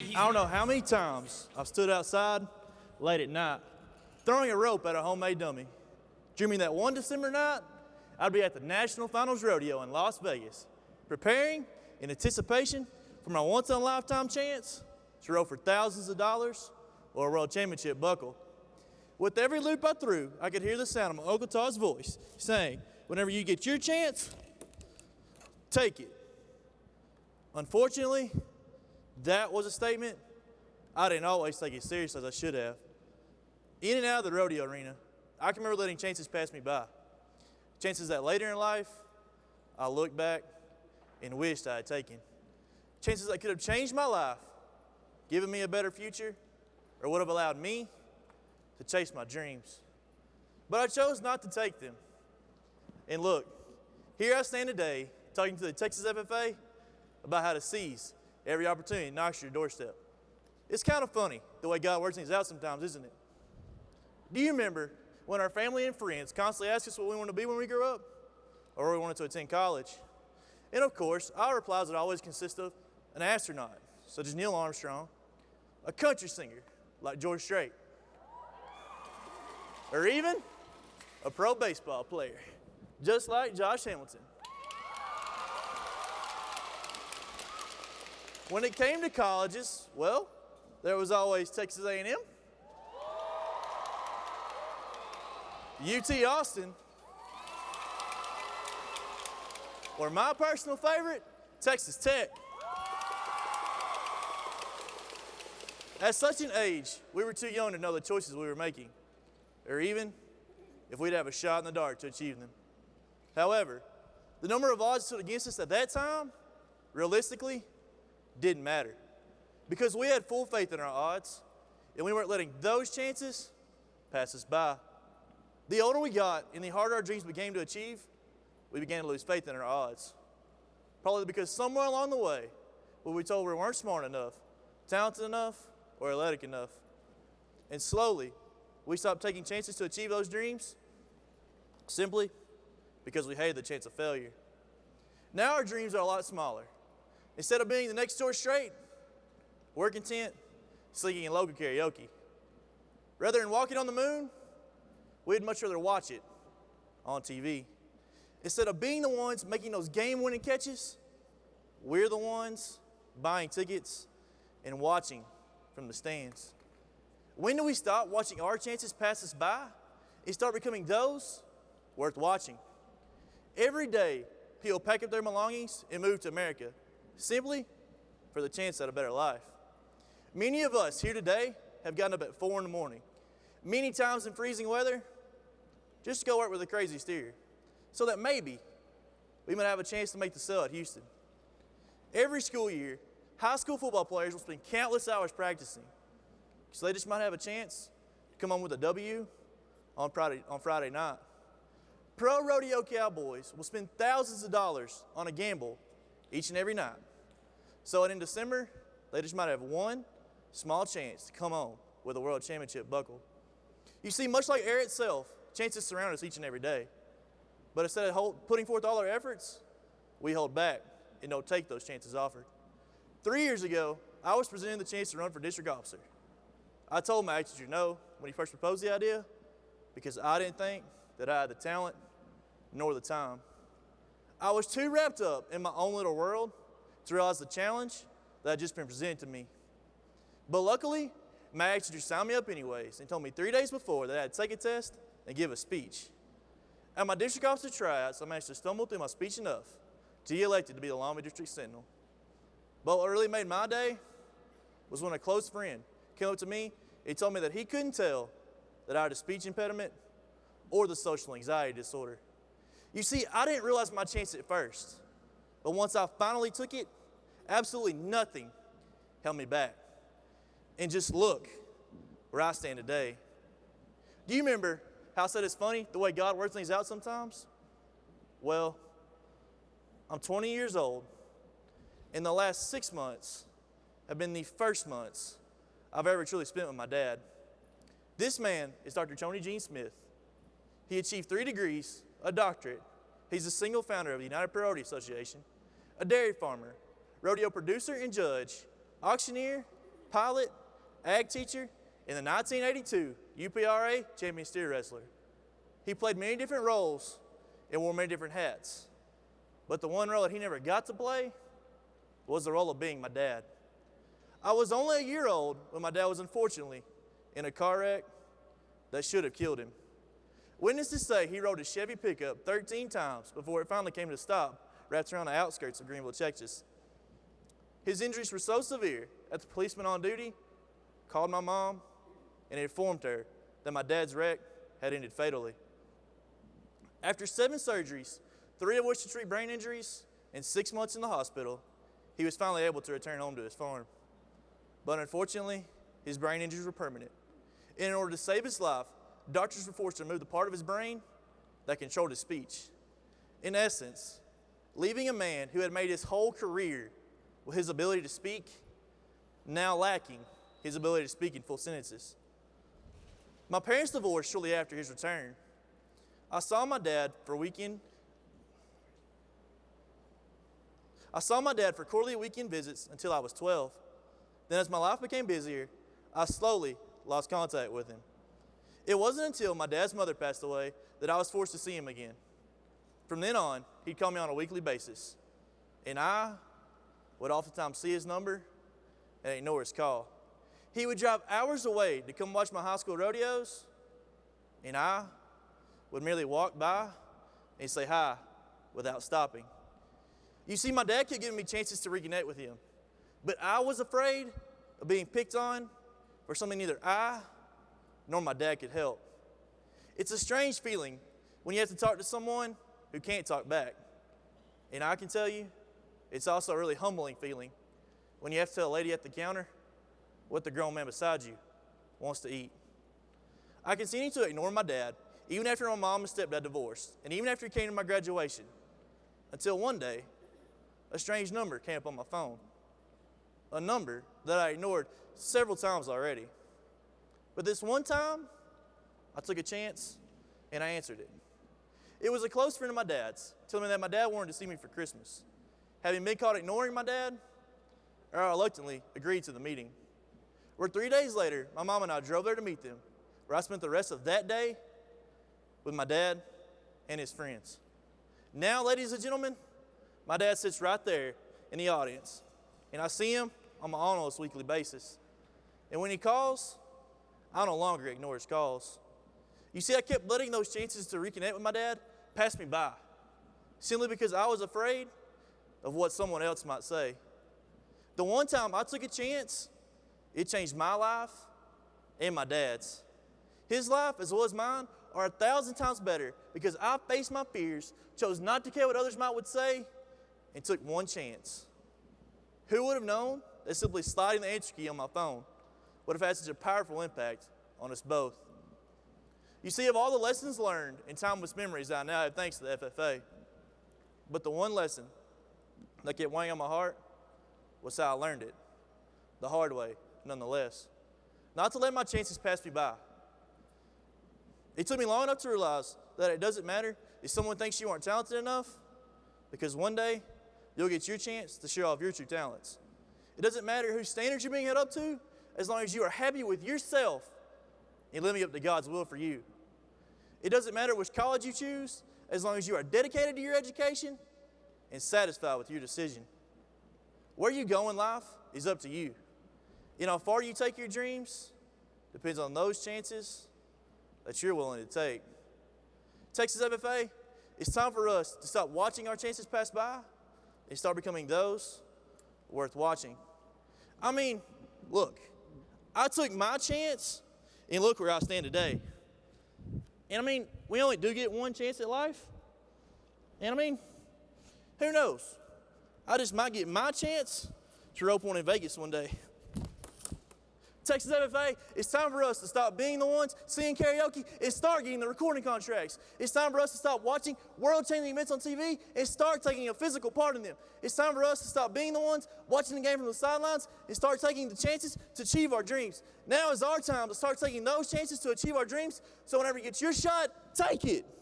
I don't know how many times I've stood outside late at night throwing a rope at a homemade dummy. Dreaming that one December night, I'd be at the National Finals Rodeo in Las Vegas, preparing in anticipation for my once-in-a-lifetime chance to row for thousands of dollars or a world championship buckle. With every loop I threw, I could hear the sound of my Uncle Todd's voice saying, whenever you get your chance, take it. Unfortunately, that was a statement I didn't always take as serious as I should have. In and out of the rodeo arena, I can remember letting chances pass me by. Chances that later in life, I looked back and wished I had taken. Chances that could have changed my life, given me a better future, or would have allowed me to chase my dreams. But I chose not to take them. And look, here I stand today talking to the Texas FFA about how to seize every opportunity knocks your doorstep. It's kind of funny the way God works things out sometimes, isn't it? Do you remember when our family and friends constantly asked us what we wanted to be when we grew up, or where we wanted to attend college? And of course, our replies would always consist of an astronaut, such as Neil Armstrong, a country singer, like George Strait, or even a pro baseball player, just like Josh Hamilton. When it came to colleges, well, there was always Texas A&M, UT Austin, or my personal favorite, Texas Tech. At such an age, we were too young to know the choices we were making, or even if we'd have a shot in the dark to achieve them. However, the number of odds stood against us at that time, realistically, didn't matter. Because we had full faith in our odds, and we weren't letting those chances pass us by. The older we got and the harder our dreams became to achieve, we began to lose faith in our odds. Probably because somewhere along the way, we were told we weren't smart enough, talented enough, or athletic enough. And slowly, we stopped taking chances to achieve those dreams simply because we hated the chance of failure. Now our dreams are a lot smaller. Instead of being the next George Strait, we're content singing in local karaoke. Rather than walking on the moon, we'd much rather watch it on TV. Instead of being the ones making those game-winning catches, we're the ones buying tickets and watching from the stands. When do we stop watching our chances pass us by and start becoming those worth watching? Every day, people pack up their belongings and move to America, simply for the chance at a better life. Many of us here today have gotten up at 4 in the morning, many times in freezing weather, just to go work with a crazy steer, so that maybe we might have a chance to make the sale at Houston. Every school year, high school football players will spend countless hours practicing, so they just might have a chance to come home with a W on Friday night. Pro rodeo cowboys will spend thousands of dollars on a gamble each and every night, so that in December, they just might have one small chance to come home with a world championship buckle. You see, much like air itself, chances surround us each and every day. But instead of putting forth all our efforts, we hold back and don't take those chances offered. 3 years ago, I was presented the chance to run for district officer. I told my teacher no when he first proposed the idea because I didn't think that I had the talent nor the time. I was too wrapped up in my own little world to realize the challenge that had just been presented to me. But luckily, my teacher signed me up anyways and told me 3 days before that I had to take a test and give a speech. At my district officer tryouts, I managed to stumble through my speech enough to get elected to be the Longview District Sentinel. But what really made my day was when a close friend came up to me and told me that he couldn't tell that I had a speech impediment or the social anxiety disorder. You see, I didn't realize my chance at first, but once I finally took it, absolutely nothing held me back. And just look where I stand today. Do you remember how I said it's funny the way God works things out sometimes? Well, I'm 20 years old, and the last 6 months have been the first months I've ever truly spent with my dad. This man is Dr. Tony Gene Smith. He achieved 3 degrees, a doctorate. He's the single founder of the United Pro Rodeo Association, a dairy farmer, rodeo producer and judge, auctioneer, pilot, ag teacher, and the 1982 UPRA champion steer wrestler. He played many different roles and wore many different hats. But the one role that he never got to play was the role of being my dad. I was only a year old when my dad was unfortunately in a car wreck that should have killed him. Witnesses say he rode a Chevy pickup 13 times before it finally came to a stop, wrapped around the outskirts of Greenville, Texas. His injuries were so severe that the policeman on duty called my mom and informed her that my dad's wreck had ended fatally. After 7 surgeries, 3 of which to treat brain injuries, and 6 months in the hospital, he was finally able to return home to his farm. But unfortunately, his brain injuries were permanent. And in order to save his life, doctors were forced to remove the part of his brain that controlled his speech. In essence, leaving a man who had made his whole career with his ability to speak, now lacking his ability to speak in full sentences. My parents divorced shortly after his return. I saw my dad for quarterly weekend visits until I was 12. Then as my life became busier, I slowly lost contact with him. It wasn't until my dad's mother passed away that I was forced to see him again. From then on, he'd call me on a weekly basis, and I would oftentimes see his number and ignore his call. He would drive hours away to come watch my high school rodeos, and I would merely walk by and say hi without stopping. You see, my dad kept giving me chances to reconnect with him, but I was afraid of being picked on for something neither I nor my dad could help. It's a strange feeling when you have to talk to someone who can't talk back. And I can tell you, it's also a really humbling feeling when you have to tell a lady at the counter what the grown man beside you wants to eat. I continued to ignore my dad even after my mom and stepdad divorced, and even after he came to my graduation, until one day, a strange number came up on my phone. A number that I ignored several times already. But this one time, I took a chance and I answered it. It was a close friend of my dad's, telling me that my dad wanted to see me for Christmas. Having been caught ignoring my dad, I reluctantly agreed to the meeting. Where 3 days later, my mom and I drove there to meet them, where I spent the rest of that day with my dad and his friends. Now, ladies and gentlemen, my dad sits right there in the audience, and I see him on my almost weekly basis. And when he calls, I no longer ignore his calls. You see, I kept letting those chances to reconnect with my dad pass me by, simply because I was afraid of what someone else might say. The one time I took a chance, it changed my life and my dad's. His life, as well as mine, are 1,000 times better because I faced my fears, chose not to care what others would say, and took one chance. Who would have known that simply sliding the answer key on my phone would have had such a powerful impact on us both? You see, of all the lessons learned and timeless memories that I now have thanks to the FFA, but the one lesson that kept weighing on my heart was how I learned it, the hard way, nonetheless. Not to let my chances pass me by. It took me long enough to realize that it doesn't matter if someone thinks you aren't talented enough, because one day you'll get your chance to show off your true talents. It doesn't matter whose standards you're being held up to, as long as you are happy with yourself and living up to God's will for you. It doesn't matter which college you choose, as long as you are dedicated to your education and satisfied with your decision. Where you go in life is up to you. And how far you take your dreams depends on those chances that you're willing to take. Texas FFA, it's time for us to stop watching our chances pass by and start becoming those worth watching. I mean, look, I took my chance and look where I stand today. And I mean, we only do get one chance at life. And I mean, who knows? I just might get my chance to rope one in Vegas one day. Texas FFA, it's time for us to stop being the ones singing karaoke and start getting the recording contracts. It's time for us to stop watching world-changing events on TV and start taking a physical part in them. It's time for us to stop being the ones watching the game from the sidelines and start taking the chances to achieve our dreams. Now is our time to start taking those chances to achieve our dreams, so whenever you get your shot, take it.